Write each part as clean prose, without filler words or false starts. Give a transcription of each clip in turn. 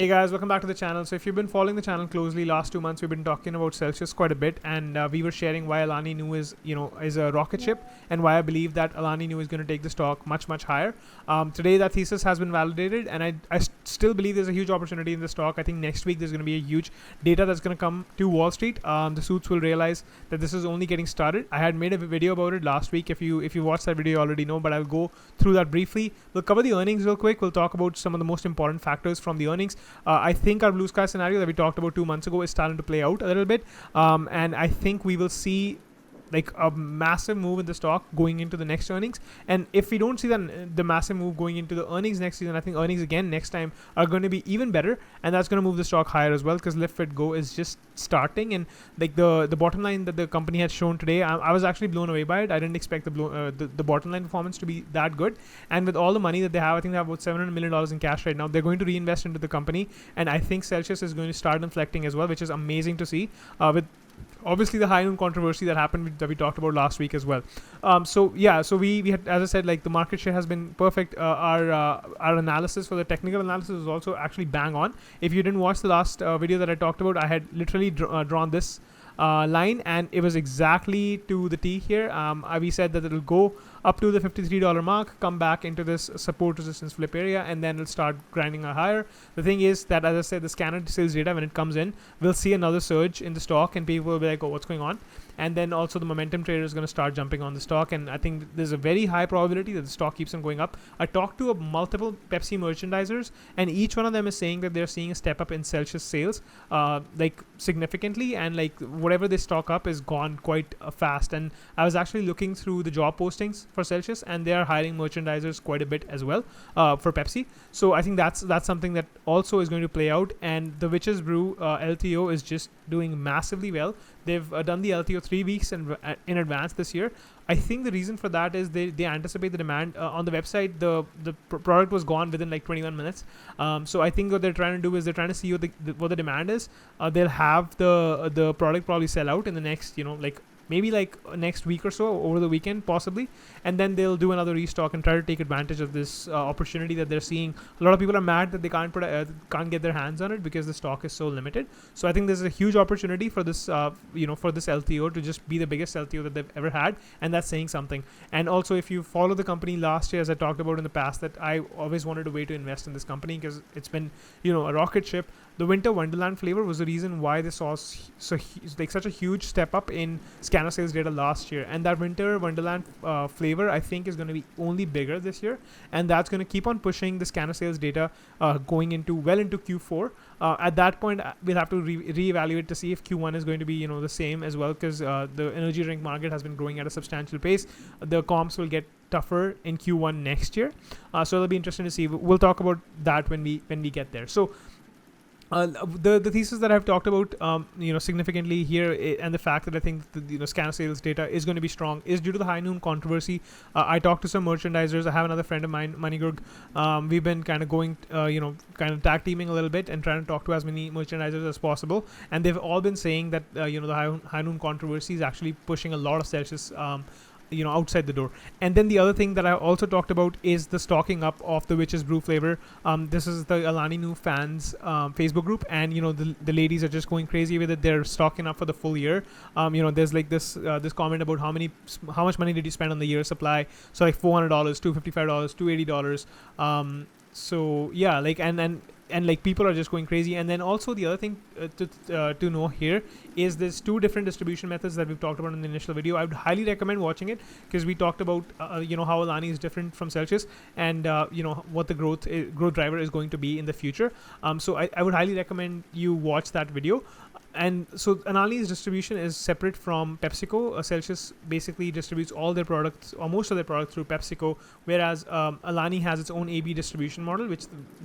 Hey guys, welcome back to the channel. So if you've been following the channel closely, last 2 months we've been talking about Celsius quite a bit, and we were sharing why Alani Nu is a rocket ship, and why I believe that Alani Nu is going to take the stock much higher. Today that thesis has been validated, and I still believe there's a huge opportunity in the stock. I think next week there's going to be a huge data that's going to come to Wall Street. The suits will realize that this is only getting started. I had made a video about it last week. If you watched that video, you already know, but I'll go through that briefly. We'll cover the earnings real quick. We'll talk about some of the most important factors from the earnings. I think our blue sky scenario that we talked about 2 months ago is starting to play out a little bit, and I think we will see like a massive move in the stock going into the next earnings. And if we don't see the massive move going into the earnings next season, I think earnings again next time are going to be even better, and that's going to move the stock higher as well, because Lift Fit Go is just starting. And like the bottom line that the company had shown today, I was actually blown away by it. I didn't expect the bottom line performance to be that good. And with all the money that they have, I think they have about $700 million in cash right now. They're going to reinvest into the company, and I think Celsius is going to start inflecting as well, which is amazing to see, with obviously the high noon controversy that happened that we talked about last week as well. So we had, as I said, like the market share has been perfect. Our analysis for the technical analysis is also actually bang on. If you didn't watch the last video that I talked about, I had literally drawn this line, and it was exactly to the T here. We said that it'll go up to the $53 mark, come back into this support resistance flip area, and then it'll start grinding higher. The thing is that, as I said, the scanner sales data, when it comes in, we'll see another surge in the stock, and people will be like, oh, what's going on? And then also the momentum trader is going to start jumping on the stock, and I think there's a very high probability that the stock keeps on going up. I talked to multiple Pepsi merchandisers, and each one of them is saying that they're seeing a step up in Celsius sales, like significantly, and like whatever they stock up is gone quite fast. And I was actually looking through the job postings for Celsius, and they are hiring merchandisers quite a bit as well for Pepsi. So I think that's something that also is going to play out. And the Witch's Brew LTO is just doing massively well. They've done the LTO 3 weeks in advance this year. I think the reason for that is they anticipate the demand. On the website, the product was gone within like 21 minutes. So I think what they're trying to do is they're trying to see what the demand is. They'll have the product probably sell out in the next, maybe like next week or so, over the weekend possibly, and then they'll do another restock and try to take advantage of this opportunity that they're seeing. A lot of people are mad that they can't get their hands on it because the stock is so limited. So I think there's a huge opportunity for this for this LTO to just be the biggest LTO that they've ever had, and that's saying something. And also, if you follow the company last year, as I talked about in the past, that I always wanted a way to invest in this company because it's been a rocket ship. The Winter Wonderland flavor was the reason why they saw such a huge step up in scanner sales data last year, and that Winter Wonderland flavor, I think, is going to be only bigger this year, and that's going to keep on pushing the scanner sales data going into Q4. At that point, we'll have to reevaluate to see if Q1 is going to be the same as well, because the energy drink market has been growing at a substantial pace. The comps will get tougher in Q1 next year, so it'll be interesting to see. We'll talk about that when we get there. So the thesis that I've talked about, significantly here, and the fact that I think the scanner sales data is going to be strong, is due to the high noon controversy. I talked to some merchandisers. I have another friend of mine, Manigurg. We've been kind of going, kind of tag teaming a little bit and trying to talk to as many merchandisers as possible. And they've all been saying that the high noon controversy is actually pushing a lot of Celsius outside the door. And then the other thing that I also talked about is the stocking up of the Witch's Brew flavor. This is the Alani Nu fans Facebook group, and the ladies are just going crazy with it. They're stocking up for the full year. There's like this comment about how much money did you spend on the year supply. So like $400, $255, $280. So yeah, like and like people are just going crazy. And then also the other thing to know here is there's two different distribution methods that we've talked about in the initial video. I would highly recommend watching it, because we talked about how Alani is different from Celsius, and what the growth driver is going to be in the future. So I would highly recommend you watch that video. And so Alani's distribution is separate from PepsiCo. Celsius basically distributes all their products, or most of their products, through PepsiCo, whereas Alani has its own AB distribution model,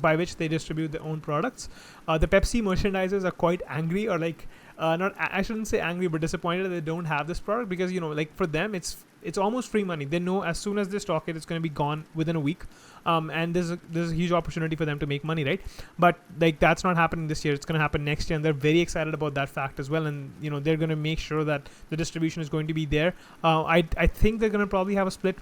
by which they distribute their own products. The Pepsi merchandisers are quite angry, or like I shouldn't say angry, but disappointed that they don't have this product, because like for them it's it's almost free money. They know as soon as they stock it, it's going to be gone within a week, and there's a huge opportunity for them to make money, right? But like that's not happening this year. It's going to happen next year, and they're very excited about that fact as well. And they're going to make sure that the distribution is going to be there. I think they're going to probably have a split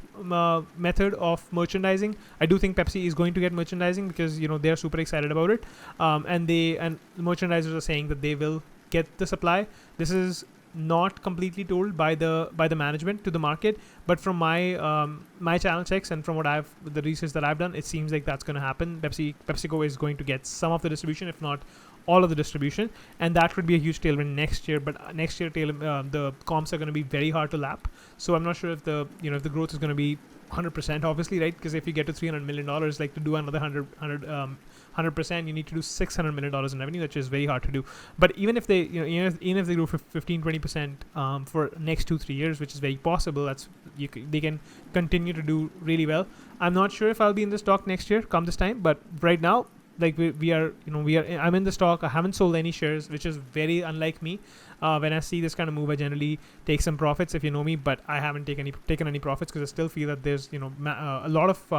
method of merchandising. I do think Pepsi is going to get merchandising because they're super excited about it, and the merchandisers are saying that they will get the supply. This is not completely told by the management to the market, but from my my channel checks and from the research that I've done, it seems like that's going to happen. PepsiCo is going to get some of the distribution, if not all of the distribution, and that could be a huge tailwind next year. But next year the comps are going to be very hard to lap, so I'm not sure if the if the growth is going to be 100%, obviously, right? Because if you get to $300 million, like to do another 100%, you need to do $600 million in revenue, which is very hard to do. But even if they, even if they grow for 15-20% for next 2-3 years, which is very possible, they can continue to do really well. I'm not sure if I'll be in the stock next year, come this time, but right now, like we are, I'm in the stock. I haven't sold any shares, which is very unlike me. When I see this kind of move, I generally take some profits, if you know me, but I haven't taken any profits because I still feel that there's a lot of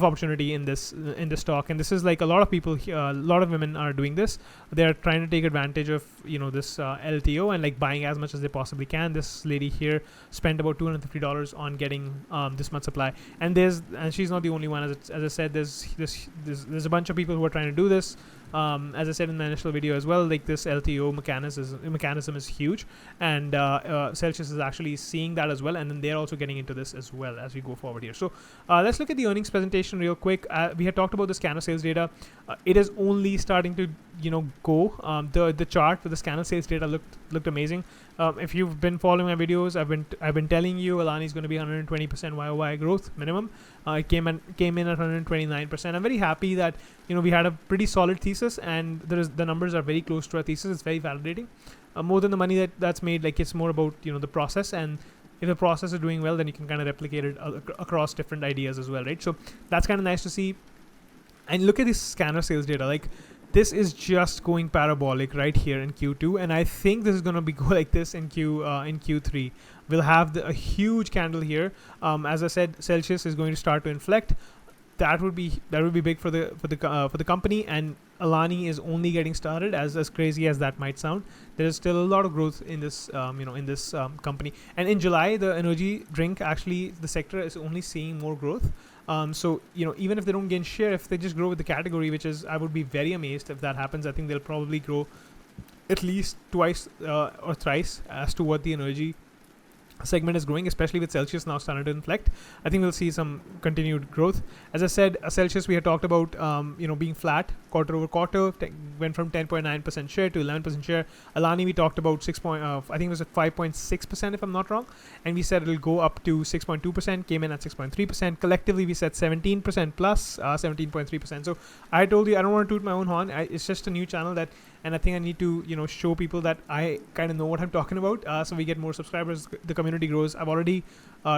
opportunity in this stock. And this is like a lot of people, a lot of women are doing this. They're trying to take advantage of this LTO and like buying as much as they possibly can. This lady here spent about $250 on getting this much supply, and she's not the only one. As I said, there's a bunch of people who are trying to do this. As I said in the initial video as well, like this LTO mechanism is huge, and Celsius is actually seeing that as well, and then they're also getting into this as well as we go forward here. So let's look at the earnings presentation real quick. We had talked about the scanner sales data. It is only starting to go. The chart for the scanner sales data looked amazing. If you've been following my videos, I've been telling you Alani is going to be 120% YOY growth minimum. It came in at 129%. I'm very happy that we had a pretty solid thesis, and the numbers are very close to our thesis. It's very validating. More than the money that's made, like it's more about the process, and if the process is doing well, then you can kind of replicate it across different ideas as well, right? So that's kind of nice to see. And look at this scanner sales data, like this is just going parabolic right here in Q2, and I think this is going to go like this in Q3. We'll have a huge candle here. As I said, Celsius is going to start to inflect. That would be big for the company, and Alani is only getting started. As crazy as that might sound, there is still a lot of growth in this company. And in July, the energy drink, actually the sector is only seeing more growth. So even if they don't gain share, if they just grow with the category, which is, I would be very amazed if that happens. I think they'll probably grow at least twice or thrice as to what the energy segment is growing, especially with Celsius now starting to inflect. I think we'll see some continued growth. As I said, Celsius, we had talked about being flat quarter over quarter, went from 10.9% share to 11% share. Alani, we talked about I think it was at 5.6% if I'm not wrong, and we said it'll go up to 6.2%, came in at 6.3%. Collectively we said 17% plus 17.3%. So I told you I don't want to toot my own horn. It's just a new channel and I think I need to show people that I kind of know what I'm talking about, so we get more subscribers, the community grows. I've already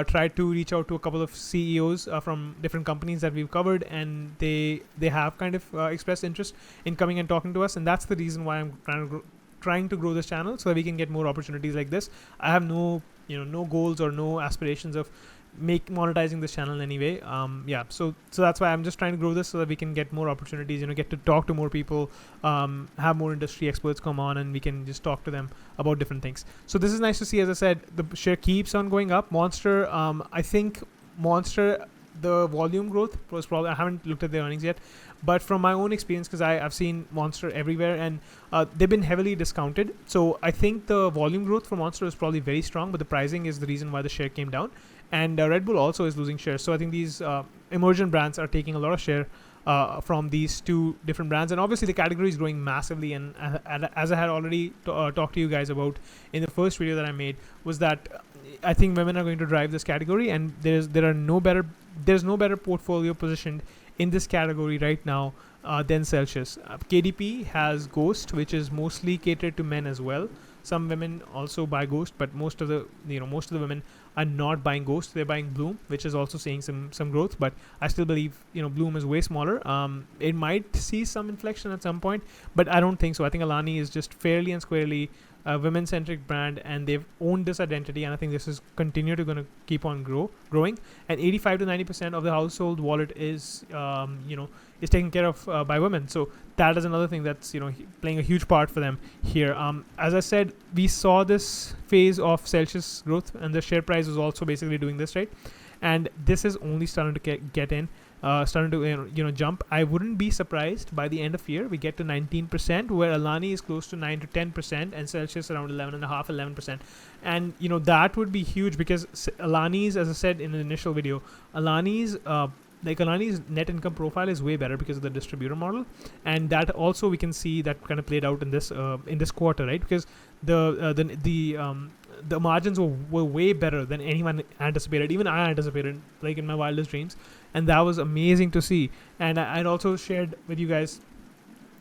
tried to reach out to a couple of CEOs from different companies that we've covered, and they have kind of expressed interest in coming and talking to us, and that's the reason why I'm trying to grow this channel, so that we can get more opportunities like this. I have no goals or no aspirations of monetizing this channel anyway. So that's why I'm just trying to grow this so that we can get more opportunities, get to talk to more people, have more industry experts come on, and we can just talk to them about different things. So this is nice to see. As I said, the share keeps on going up. Monster, I think Monster, the volume growth was probably, I haven't looked at their earnings yet, but from my own experience, because I've seen Monster everywhere, and they've been heavily discounted. So I think the volume growth for Monster is probably very strong, but the pricing is the reason why the share came down. And Red Bull also is losing shares. So I think these emergent brands are taking a lot of share from these two different brands. And obviously the category is growing massively. And as I had already talked to you guys about in the first video that I made, was that I think women are going to drive this category, and there's no better portfolio positioned in this category right now than Celsius. KDP has Ghost, which is mostly catered to men as well. Some women also buy Ghost, but most of the women are not buying Ghost, they're buying Bloom, which is also seeing some growth. But I still believe, Bloom is way smaller. It might see some inflection at some point, but I don't think so. I think Alani is just fairly and squarely a women-centric brand, and they've owned this identity, and I think this is going to keep on growing. And 85 to 90% of the household wallet is is taken care of by women. So that is another thing that's playing a huge part for them here. As I said, we saw this phase of CELH's growth, and the share price was also basically doing this, right? And this is only starting to get in. Starting to jump. I wouldn't be surprised by the end of year we get to 19%, where Alani is close to 9 to 10%, and Celsius around 11.5-11%. And that would be huge, because Alani's, as I said in the initial video, Alani's net income profile is way better because of the distributor model, and that also we can see that kind of played out in this quarter, right? Because the margins were way better than anyone anticipated. Even I anticipated, like in my wildest dreams, and that was amazing to see. And I'd also shared with you guys,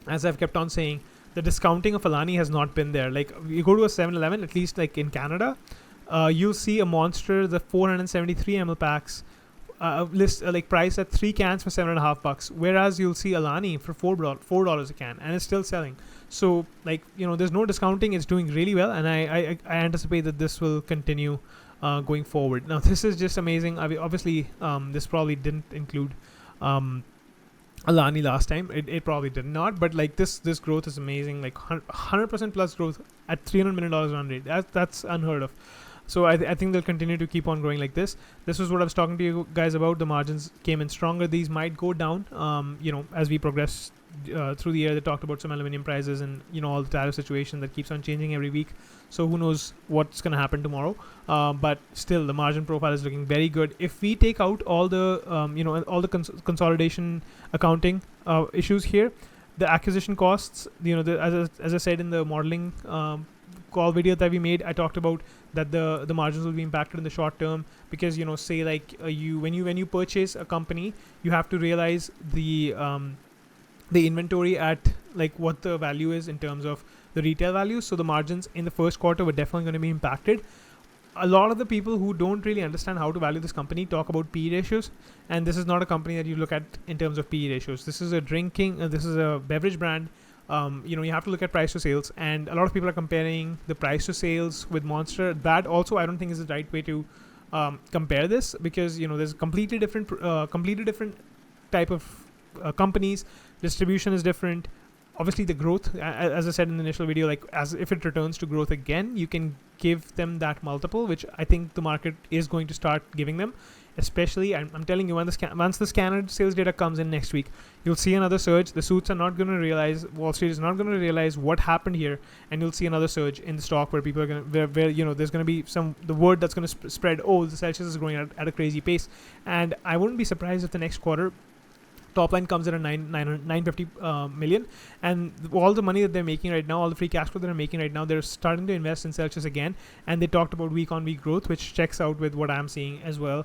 as I've kept on saying, the discounting of Alani has not been there. Like, you go to a 7-Eleven, at least like in Canada, you'll see a Monster, the 473 ml packs, like price at 3 cans for $7.50, whereas you'll see Alani for $4 a can, and it's still selling. So there's no discounting. It's doing really well, and I anticipate that this will continue going forward. Now, this is just amazing. Obviously, this probably didn't include Alani last time. It probably did not, but this growth is amazing. Like 100% plus growth at $300 million run rate. That's unheard of. So I think they'll continue to keep on growing like this. This was what I was talking to you guys about. The margins came in stronger. These might go down, as we progress through the year. They talked about some aluminum prices and, all the tariff situation that keeps on changing every week. So who knows what's going to happen tomorrow. But still, the margin profile is looking very good. If we take out all the, all the consolidation accounting issues here, the acquisition costs, as I said in the modeling call video that we made, I talked about that the margins will be impacted in the short term, because say when you purchase a company, you have to realize the inventory at what the value is in terms of the retail value. So the margins in the first quarter were definitely going to be impacted. A lot of the people who don't really understand how to value this company talk about PE ratios, and this is not a company that you look at in terms of PE ratios. This is a this is a beverage brand. You have to look at price to sales, and a lot of people are comparing the price to sales with Monster. That also I don't think is the right way to compare this, because there's completely different type of companies. Distribution is different. Obviously, the growth, as I said in the initial video, as if it returns to growth again, you can give them that multiple, which I think the market is going to start giving them. Especially, I'm telling you, once the scanner sales data comes in next week, you'll see another surge. The suits are not going to realize, Wall Street is not going to realize what happened here, and you'll see another surge in the stock where people are going to, where there's going to be the word that's going to spread. Oh, the Celsius is growing at a crazy pace, and I wouldn't be surprised if the next quarter top line comes in at 950 million, and all the money that they're making right now, all the free cash flow that they're making right now, they're starting to invest in Celsius again. And they talked about week on week growth, which checks out with what I'm seeing as well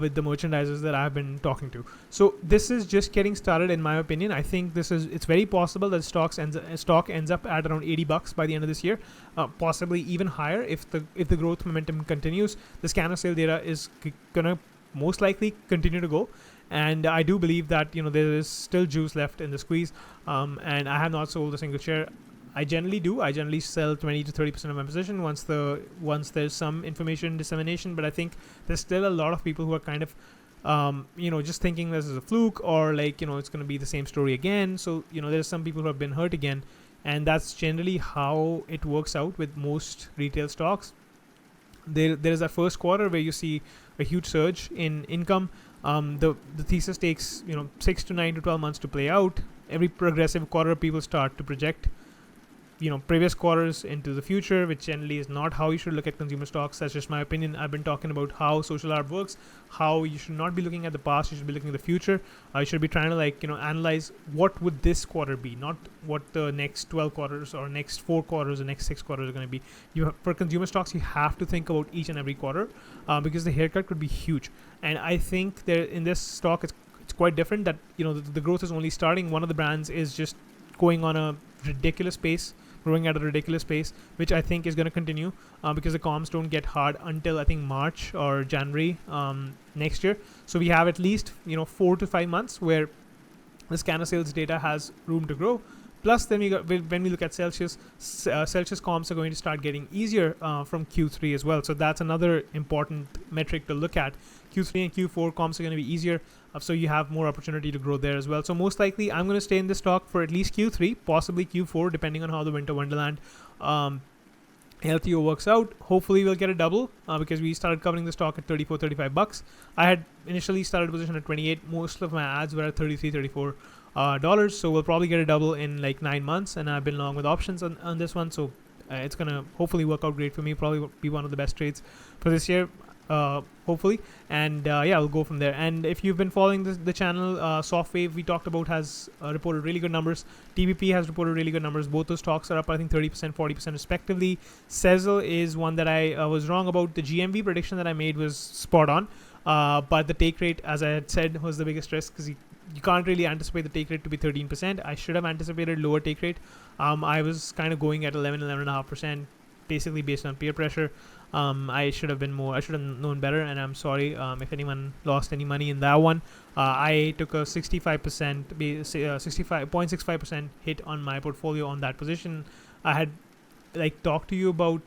with the merchandisers that I've been talking to. So this is just getting started, in my opinion. I think it's very possible that stock ends up at around $80 by the end of this year, possibly even higher if the growth momentum continues. The scanner sale data is gonna most likely continue to go. And I do believe that there is still juice left in the squeeze, and I have not sold a single share. I generally do. I generally sell 20 to 30% of my position once there's some information dissemination. But I think there's still a lot of people who are kind of just thinking this is a fluke, or it's going to be the same story again. So there's some people who have been hurt again, and that's generally how it works out with most retail stocks. There is that first quarter where you see a huge surge in income. The thesis takes 6 to 9 to 12 months to play out. Every progressive quarter, people start to project previous quarters into the future, which generally is not how you should look at consumer stocks. That's just my opinion. I've been talking about how social arb works, how you should not be looking at the past, you should be looking at the future. You should be trying to analyze what would this quarter be, not what the next 12 quarters or next 4 quarters or next 6 quarters are going to be. For consumer stocks, you have to think about each and every quarter because the haircut could be huge. And I think in this stock, it's quite different that the growth is only starting. One of the brands is just going on a ridiculous pace growing at a ridiculous pace, which I think is going to continue because the comms don't get hard until I think March or January next year. So we have at least 4 to 5 months where the scanner sales data has room to grow. Plus, then when we look at Celsius, Celsius comps are going to start getting easier from Q3 as well. So that's another important metric to look at. Q3 and Q4 comps are going to be easier, so you have more opportunity to grow there as well. So most likely, I'm going to stay in this stock for at least Q3, possibly Q4, depending on how the Winter Wonderland LTO works out. Hopefully, we'll get a double because we started covering the stock at $34-$35. I had initially started position at 28. Most of my ads were at $33-$34. So we'll probably get a double in like 9 months, and I've been long with options on this one, so it's gonna hopefully work out great for me. Probably be one of the best trades for this year, hopefully. And yeah, I'll go from there. And if you've been following the channel, Softwave we talked about has reported really good numbers. TBP has reported really good numbers. Both those stocks are up, I think 30%, 40% respectively. CELH is one that I was wrong about. The GMV prediction that I made was spot on, but the take rate, as I had said, was the biggest risk because you can't really anticipate the take rate to be 13%. I should have anticipated lower take rate. I was kind of going at 11.5%, basically based on peer pressure. I should have been more. I should have known better, and I'm sorry if anyone lost any money in that one. I took a 65.65% hit on my portfolio on that position. I had like talked to you about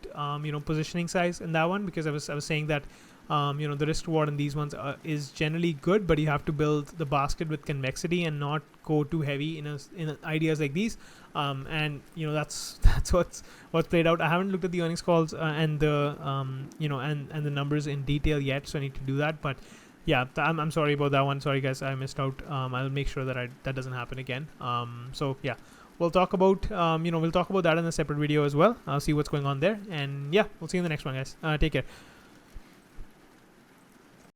positioning size in that one because I was saying that the risk reward in these ones is generally good, but you have to build the basket with convexity and not go too heavy in ideas like these. And that's what's played out. I haven't looked at the earnings calls and the and the numbers in detail yet, so I need to do that. But yeah, I'm sorry about that one. Sorry guys, I missed out. I'll make sure that that doesn't happen again. So yeah. We'll talk about that in a separate video as well. I'll see what's going on there, and yeah, we'll see you in the next one, guys. Take care.